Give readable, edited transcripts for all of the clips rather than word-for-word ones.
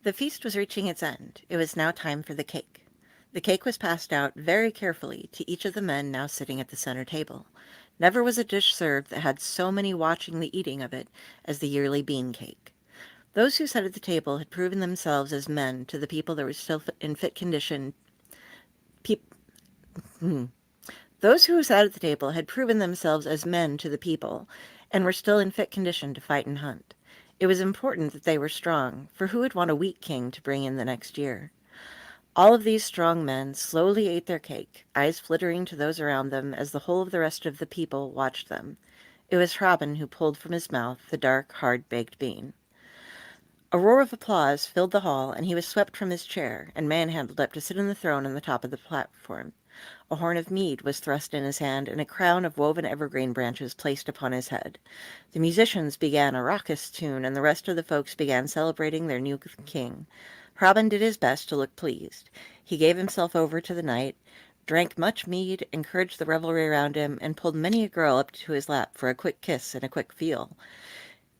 The feast was reaching its end. It was now time for the cake. The cake was passed out very carefully to each of the men now sitting at the center table. Never was a dish served that had so many watching the eating of it as the yearly bean cake. Those who sat at the table had proven themselves as men to the people that were still in fit condition. Peop- hmm. Those who sat at the table had proven themselves as men to the people, and were still in fit condition to fight and hunt. It was important that they were strong, for who would want a weak king to bring in the next year? All of these strong men slowly ate their cake, eyes flittering to those around them as the whole of the rest of the people watched them. It was Robin who pulled from his mouth the dark, hard-baked bean. A roar of applause filled the hall, and he was swept from his chair and manhandled up to sit on the throne on the top of the platform. A horn of mead was thrust in his hand, and a crown of woven evergreen branches placed upon his head. The musicians began a raucous tune, and the rest of the folks began celebrating their new king. Robin did his best to look pleased. He gave himself over to the night, drank much mead, encouraged the revelry around him, and pulled many a girl up to his lap for a quick kiss and a quick feel.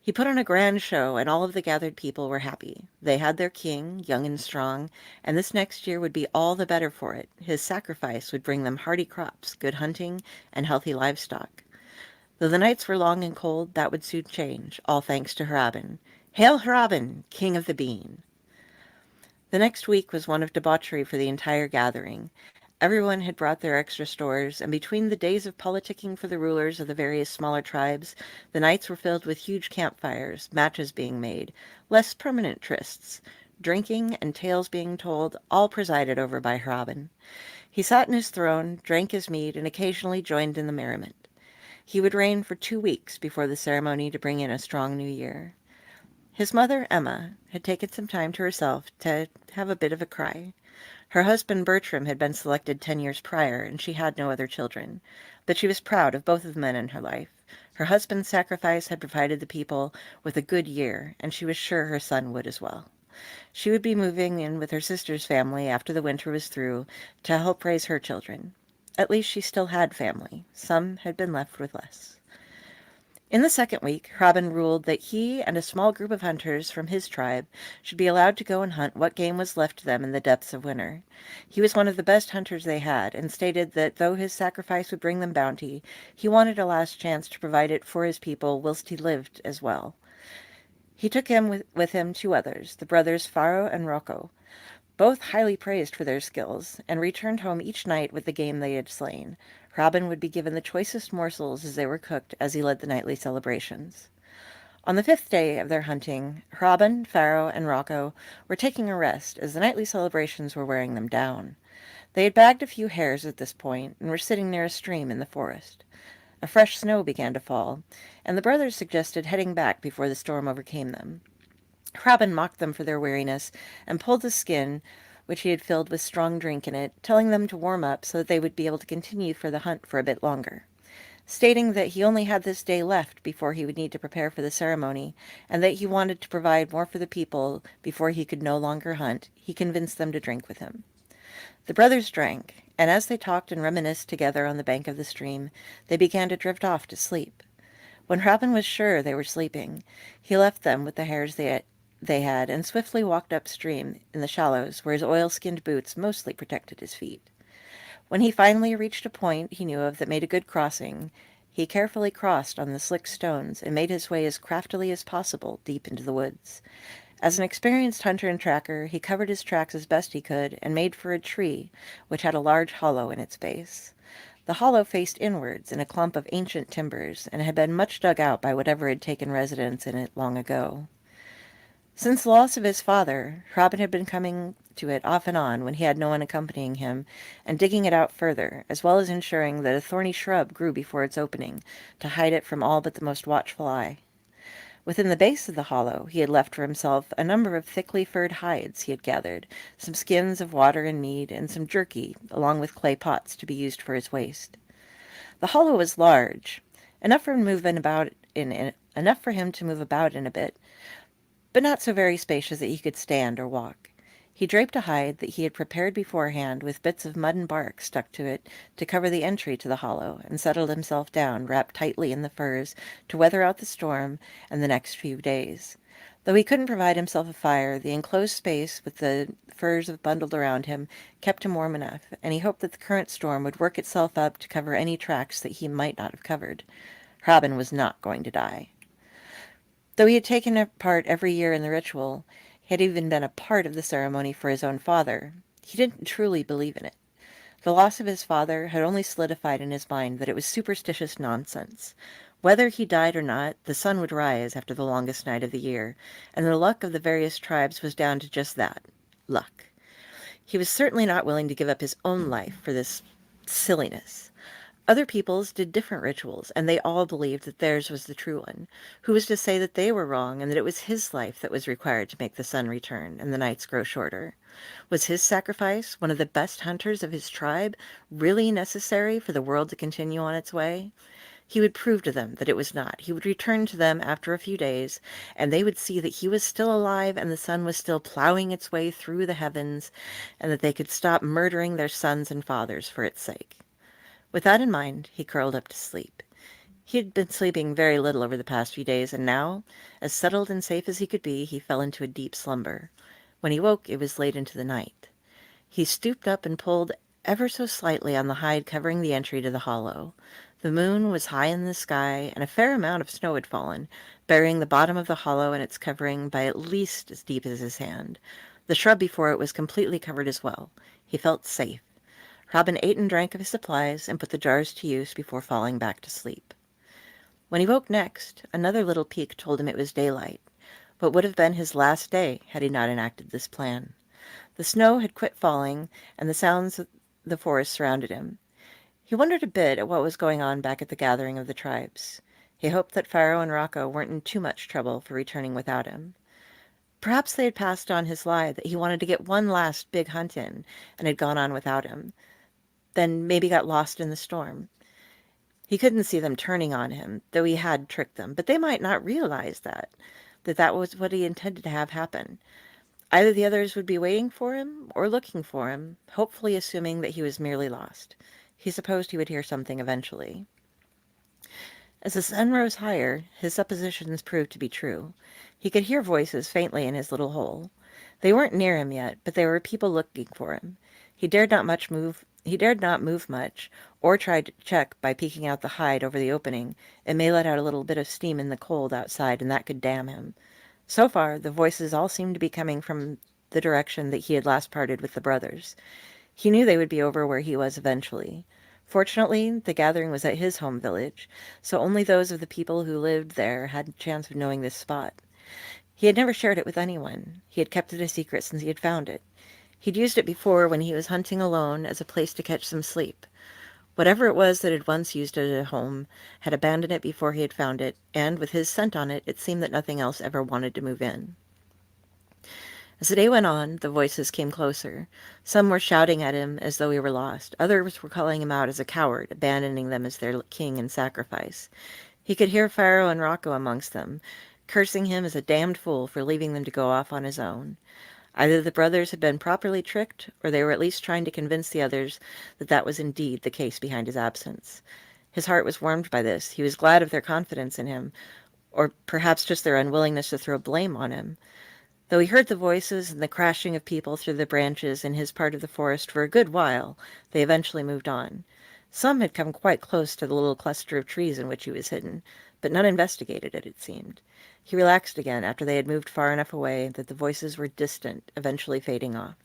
He put on a grand show, and all of the gathered people were happy. They had their king, young and strong, and this next year would be all the better for it. His sacrifice would bring them hardy crops, good hunting, and healthy livestock. Though the nights were long and cold, that would soon change, all thanks to Hrabin. Hail Hrabin, king of the bean! The next week was one of debauchery for the entire gathering. Everyone had brought their extra stores, and between the days of politicking for the rulers of the various smaller tribes, the nights were filled with huge campfires, matches being made, less permanent trysts, drinking and tales being told, all presided over by Hrabin. He sat in his throne, drank his mead, and occasionally joined in the merriment. He would reign for 2 weeks before the ceremony to bring in a strong new year. His mother, Emma, had taken some time to herself to have a bit of a cry. Her husband, Bertram, had been selected 10 years prior, and she had no other children. But she was proud of both of the men in her life. Her husband's sacrifice had provided the people with a good year, and she was sure her son would as well. She would be moving in with her sister's family after the winter was through to help raise her children. At least she still had family. Some had been left with less. In the second week, Hrabin ruled that he and a small group of hunters from his tribe should be allowed to go and hunt what game was left to them in the depths of winter. He was one of the best hunters they had, and stated that though his sacrifice would bring them bounty, he wanted a last chance to provide it for his people whilst he lived as well. He took with him 2 others, the brothers Faro and Rocco, both highly praised for their skills, and returned home each night with the game they had slain. Robin would be given the choicest morsels as they were cooked as he led the nightly celebrations. On the 5th day of their hunting, Robin, Faro, and Rocco were taking a rest as the nightly celebrations were wearing them down. They had bagged a few hares at this point and were sitting near a stream in the forest. A fresh snow began to fall, and the brothers suggested heading back before the storm overcame them. Robin mocked them for their weariness, and pulled the skin, which he had filled with strong drink in it, telling them to warm up so that they would be able to continue for the hunt for a bit longer. Stating that he only had this day left before he would need to prepare for the ceremony, and that he wanted to provide more for the people before he could no longer hunt, he convinced them to drink with him. The brothers drank, and as they talked and reminisced together on the bank of the stream, they began to drift off to sleep. When Robin was sure they were sleeping, he left them with the hares they had, and swiftly walked upstream in the shallows where his oil-skinned boots mostly protected his feet. When he finally reached a point he knew of that made a good crossing, he carefully crossed on the slick stones and made his way as craftily as possible deep into the woods. As an experienced hunter and tracker, he covered his tracks as best he could and made for a tree, which had a large hollow in its base. The hollow faced inwards in a clump of ancient timbers, and had been much dug out by whatever had taken residence in it long ago. Since the loss of his father, Robin had been coming to it off and on when he had no one accompanying him, and digging it out further, as well as ensuring that a thorny shrub grew before its opening, to hide it from all but the most watchful eye. Within the base of the hollow he had left for himself a number of thickly furred hides he had gathered, some skins of water and mead, and some jerky, along with clay pots to be used for his waste. The hollow was large, enough for him to move about in a bit, but not so very spacious that he could stand or walk. He draped a hide that he had prepared beforehand with bits of mud and bark stuck to it to cover the entry to the hollow, and settled himself down, wrapped tightly in the furs, to weather out the storm and the next few days. Though he couldn't provide himself a fire, the enclosed space with the furs bundled around him kept him warm enough, and he hoped that the current storm would work itself up to cover any tracks that he might not have covered. Robin was not going to die. Though he had taken a part every year in the ritual, he had even been a part of the ceremony for his own father, he didn't truly believe in it. The loss of his father had only solidified in his mind that it was superstitious nonsense. Whether he died or not, the sun would rise after the longest night of the year, and the luck of the various tribes was down to just that, luck. He was certainly not willing to give up his own life for this silliness. Other peoples did different rituals, and they all believed that theirs was the true one. Who was to say that they were wrong, and that it was his life that was required to make the sun return and the nights grow shorter? Was his sacrifice, one of the best hunters of his tribe, really necessary for the world to continue on its way? He would prove to them that it was not. He would return to them after a few days, and they would see that he was still alive and the sun was still plowing its way through the heavens, and that they could stop murdering their sons and fathers for its sake. With that in mind, he curled up to sleep. He had been sleeping very little over the past few days, and now, as settled and safe as he could be, he fell into a deep slumber. When he woke, it was late into the night. He stooped up and pulled ever so slightly on the hide covering the entry to the hollow. The moon was high in the sky, and a fair amount of snow had fallen, burying the bottom of the hollow and its covering by at least as deep as his hand. The shrub before it was completely covered as well. He felt safe. Robin ate and drank of his supplies and put the jars to use before falling back to sleep. When he woke next, another little peak told him it was daylight, what would have been his last day had he not enacted this plan. The snow had quit falling, and the sounds of the forest surrounded him. He wondered a bit at what was going on back at the gathering of the tribes. He hoped that Pharaoh and Rocco weren't in too much trouble for returning without him. Perhaps they had passed on his lie that he wanted to get one last big hunt in, and had gone on without him. Then maybe got lost in the storm. He couldn't see them turning on him, though he had tricked them, but they might not realize that was what he intended to have happen. Either the others would be waiting for him or looking for him, hopefully assuming that he was merely lost. He supposed he would hear something eventually. As the sun rose higher, his suppositions proved to be true. He could hear voices faintly in his little hole. They weren't near him yet, but there were people looking for him. He dared not move much, or try to check by peeking out the hide over the opening. It may let out a little bit of steam in the cold outside, and that could damn him. So far, the voices all seemed to be coming from the direction that he had last parted with the brothers. He knew they would be over where he was eventually. Fortunately, the gathering was at his home village, so only those of the people who lived there had a chance of knowing this spot. He had never shared it with anyone. He had kept it a secret since he had found it. He'd used it before when he was hunting alone as a place to catch some sleep. Whatever it was that had once used it at home had abandoned it before he had found it, and with his scent on it, it seemed that nothing else ever wanted to move in. As the day went on, the voices came closer. Some were shouting at him as though he were lost. Others were calling him out as a coward, abandoning them as their king and sacrifice. He could hear Pharaoh and Rocco amongst them, cursing him as a damned fool for leaving them to go off on his own. Either the brothers had been properly tricked, or they were at least trying to convince the others that that was indeed the case behind his absence. His heart was warmed by this. He was glad of their confidence in him, or perhaps just their unwillingness to throw blame on him. Though he heard the voices and the crashing of people through the branches in his part of the forest for a good while, they eventually moved on. Some had come quite close to the little cluster of trees in which he was hidden, but none investigated it seemed. He relaxed again after they had moved far enough away that the voices were distant, eventually fading off.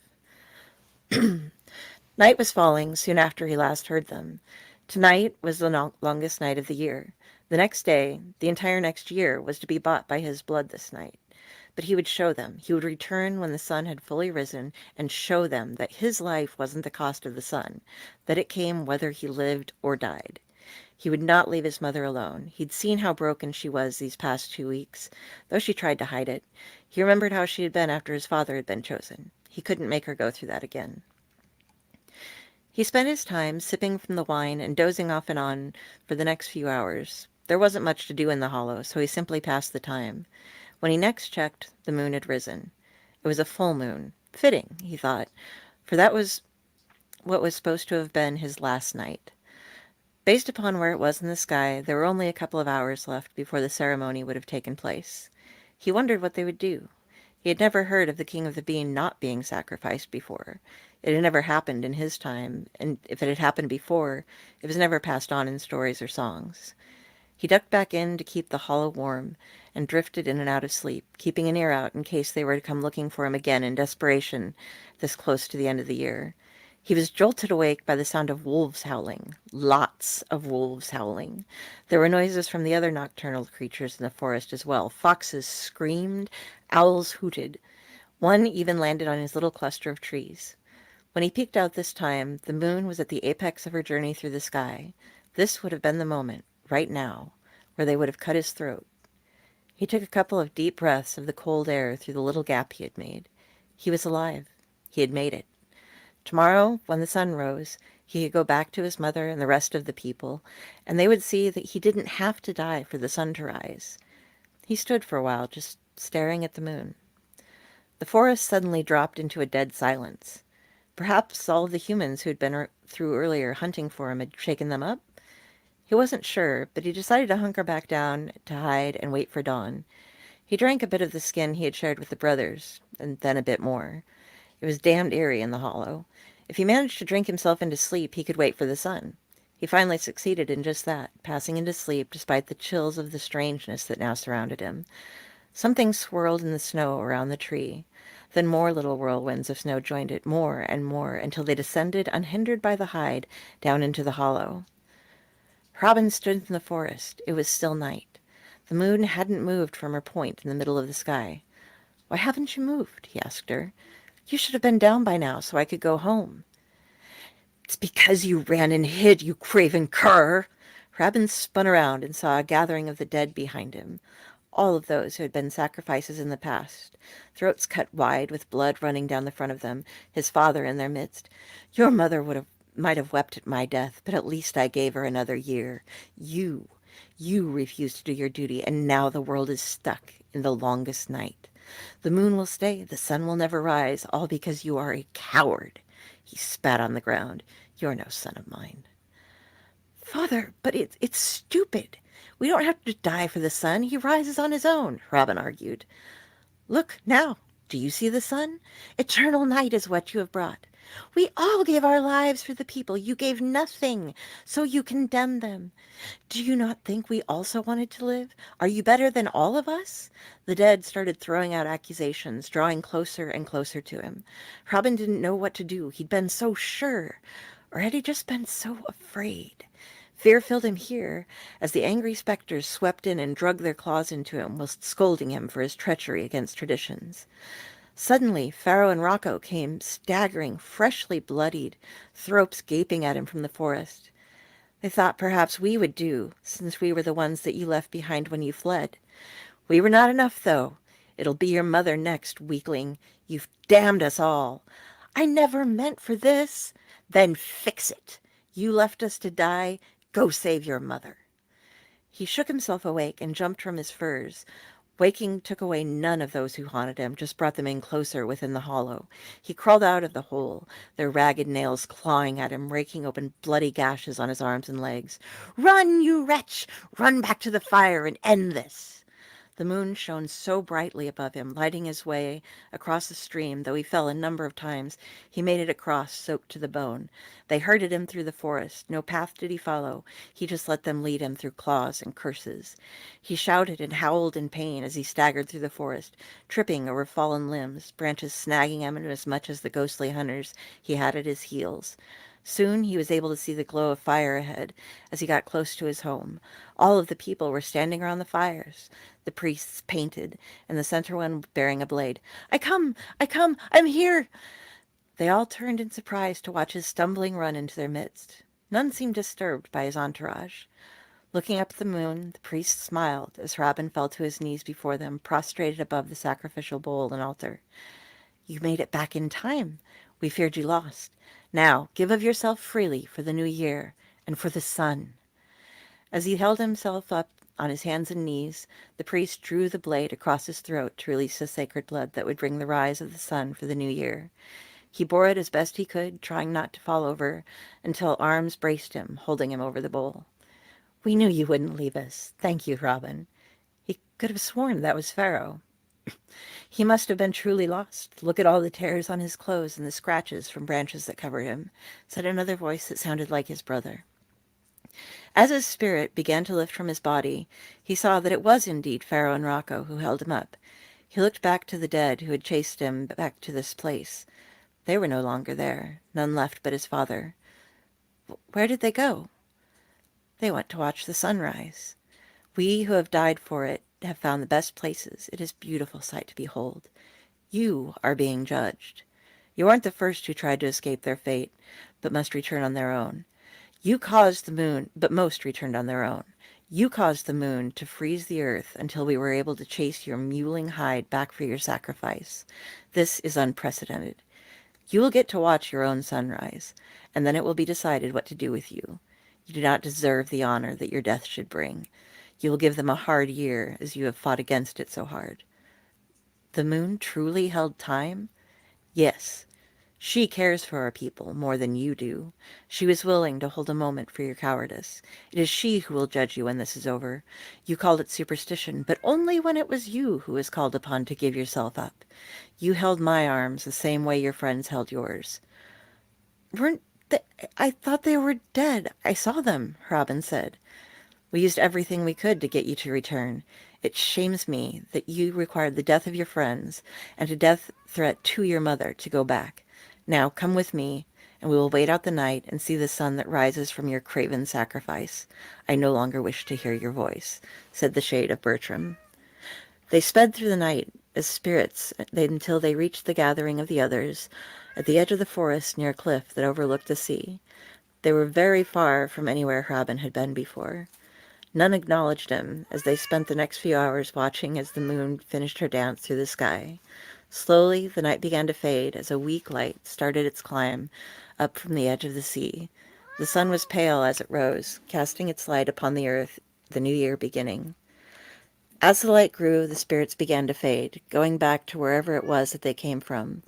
Night was falling soon after he last heard them. Tonight was the longest night of the year. The next day, the entire next year, was to be bought by his blood this night. But he would show them. He would return when the sun had fully risen and show them that his life wasn't the cost of the sun, that it came whether he lived or died. He would not leave his mother alone. He'd seen how broken she was these past 2 weeks, though she tried to hide it. He remembered how she had been after his father had been chosen. He couldn't make her go through that again. He spent his time sipping from the wine and dozing off and on for the next few hours. There wasn't much to do in the hollow, so he simply passed the time. When he next checked, the moon had risen. It was a full moon. Fitting, he thought, for that was what was supposed to have been his last night. Based upon where it was in the sky, there were only a couple of hours left before the ceremony would have taken place. He wondered what they would do. He had never heard of the king of the bean not being sacrificed before. It had never happened in his time, and if it had happened before, it was never passed on in stories or songs. He ducked back in to keep the hollow warm, and drifted in and out of sleep, keeping an ear out in case they were to come looking for him again in desperation, this close to the end of the year. He was jolted awake by the sound of wolves howling. Lots of wolves howling. There were noises from the other nocturnal creatures in the forest as well. Foxes screamed, owls hooted. One even landed on his little cluster of trees. When he peeked out this time, the moon was at the apex of her journey through the sky. This would have been the moment, right now, where they would have cut his throat. He took a couple of deep breaths of the cold air through the little gap he had made. He was alive. He had made it. Tomorrow, when the sun rose, he could go back to his mother and the rest of the people, and they would see that he didn't have to die for the sun to rise. He stood for a while, just staring at the moon. The forest suddenly dropped into a dead silence. Perhaps all of the humans who had been through earlier hunting for him had shaken them up? He wasn't sure, but he decided to hunker back down to hide and wait for dawn. He drank a bit of the skin he had shared with the brothers, and then a bit more. It was damned eerie in the hollow. If he managed to drink himself into sleep, he could wait for the sun. He finally succeeded in just that, passing into sleep despite the chills of the strangeness that now surrounded him. Something swirled in the snow around the tree. Then more little whirlwinds of snow joined it, more and more, until they descended, unhindered by the hide, down into the hollow. Robin stood in the forest. It was still night. The moon hadn't moved from her point in the middle of the sky. "Why haven't you moved?" he asked her. "You should have been down by now, so I could go home." "It's because you ran and hid, you craven cur!" Robin spun around and saw a gathering of the dead behind him. All of those who had been sacrifices in the past, throats cut wide with blood running down the front of them, his father in their midst. "Your mother might have wept at my death, but at least I gave her another year. You refused to do your duty, and now the world is stuck in the longest night. The moon will stay, the sun will never rise, all because you are a coward." He spat on the ground. "You're no son of mine." "Father, but it's stupid. We don't have to die for the sun. He rises on his own," Robin argued. "Look now. Do you see the sun? Eternal night is what you have brought. We all gave our lives for the people. You gave nothing, so you condemn them. Do you not think we also wanted to live? Are you better than all of us?" The dead started throwing out accusations, drawing closer and closer to him. Robin didn't know what to do. He'd been so sure. Or had he just been so afraid? Fear filled him here, as the angry specters swept in and drug their claws into him, whilst scolding him for his treachery against traditions. Suddenly, Pharaoh and Rocco came staggering, freshly bloodied, throats gaping at him from the forest. "They thought perhaps we would do, since we were the ones that you left behind when you fled. We were not enough, though. It'll be your mother next, weakling. You've damned us all." "I never meant for this." "Then fix it. You left us to die. Go save your mother." He shook himself awake and jumped from his furs. Waking took away none of those who haunted him, just brought them in closer within the hollow. He crawled out of the hole, their ragged nails clawing at him, raking open bloody gashes on his arms and legs. "Run, you wretch! Run back to the fire and end this." The moon shone so brightly above him, lighting his way across the stream. Though he fell a number of times, he made it across, soaked to the bone. They herded him through the forest. No path did he follow. He just let them lead him through claws and curses. He shouted and howled in pain as he staggered through the forest, tripping over fallen limbs, branches snagging him as much as the ghostly hunters he had at his heels. Soon he was able to see the glow of fire ahead as he got close to his home. All of the people were standing around the fires, the priests painted, and the center one bearing a blade. I come! I'm here!" They all turned in surprise to watch his stumbling run into their midst. None seemed disturbed by his entourage. Looking up at the moon, the priest smiled as Robin fell to his knees before them, prostrated above the sacrificial bowl and altar. "You made it back in time. We feared you lost. Now give of yourself freely for the new year and for the sun." As he held himself up on his hands and knees, the priest drew the blade across his throat to release the sacred blood that would bring the rise of the sun for the new year. He bore it as best he could, trying not to fall over, until arms braced him, holding him over the bowl. "We knew you wouldn't leave us. Thank you, Robin." He could have sworn that was Pharaoh. He must have been truly lost. Look at all the tears on his clothes and the scratches from branches that covered him, said another voice that sounded like his brother. As his spirit began to lift from his body, he saw that it was indeed Pharaoh and Rocco who held him up. He looked back to the dead who had chased him back to this place. They were no longer there, none left but his father. Where did they go? They went to watch the sunrise. We who have died for it have found the best places. It is a beautiful sight to behold. You are being judged. You aren't the first who tried to escape their fate, but must return on their own. You caused the moon, but most returned on their own. You caused the moon to freeze the earth until we were able to chase your mewling hide back for your sacrifice. This is unprecedented. You will get to watch your own sunrise, and then it will be decided what to do with you. You do not deserve the honor that your death should bring. You will give them a hard year, as you have fought against it so hard. The moon truly held time? Yes. She cares for our people more than you do. She was willing to hold a moment for your cowardice. It is she who will judge you when this is over. You called it superstition, but only when it was you who was called upon to give yourself up. You held my arms the same way your friends held yours. Weren't they? I thought they were dead. I saw them, Robin said. We used everything we could to get you to return. It shames me that you required the death of your friends and a death threat to your mother to go back. Now come with me, and we will wait out the night and see the sun that rises from your craven sacrifice. I no longer wish to hear your voice, said the shade of Bertram. They sped through the night as spirits until they reached the gathering of the others at the edge of the forest near a cliff that overlooked the sea. They were very far from anywhere Robin had been before. None acknowledged him as they spent the next few hours watching as the moon finished her dance through the sky. Slowly, the night began to fade as a weak light started its climb up from the edge of the sea. The sun was pale as it rose, casting its light upon the earth, the new year beginning. As the light grew, the spirits began to fade, going back to wherever it was that they came from.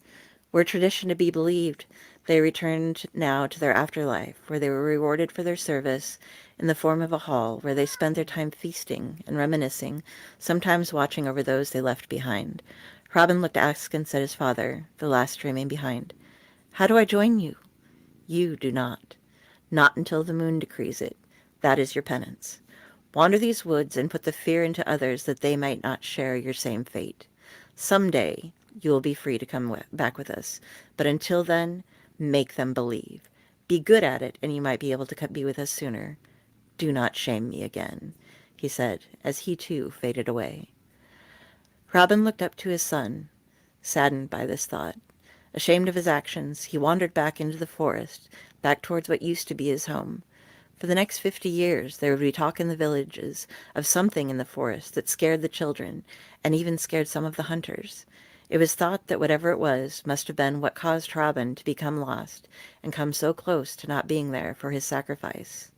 Were tradition to be believed, they returned now to their afterlife, where they were rewarded for their service in the form of a hall where they spent their time feasting and reminiscing, sometimes watching over those they left behind. Robin looked askance at his father, the last remaining behind. How do I join you? You do not. Not until the moon decrees it. That is your penance. Wander these woods and put the fear into others that they might not share your same fate. Some day you will be free to come back with us, but until then, make them believe. Be good at it, and you might be able to be with us sooner. Do not shame me again, he said, as he too faded away. Robin looked up to his son, saddened by this thought. Ashamed of his actions, he wandered back into the forest, back towards what used to be his home. For the next 50 years there would be talk in the villages of something in the forest that scared the children, and even scared some of the hunters. It was thought that whatever it was must have been what caused Robin to become lost, and come so close to not being there for his sacrifice.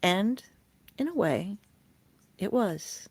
And, in a way, it was.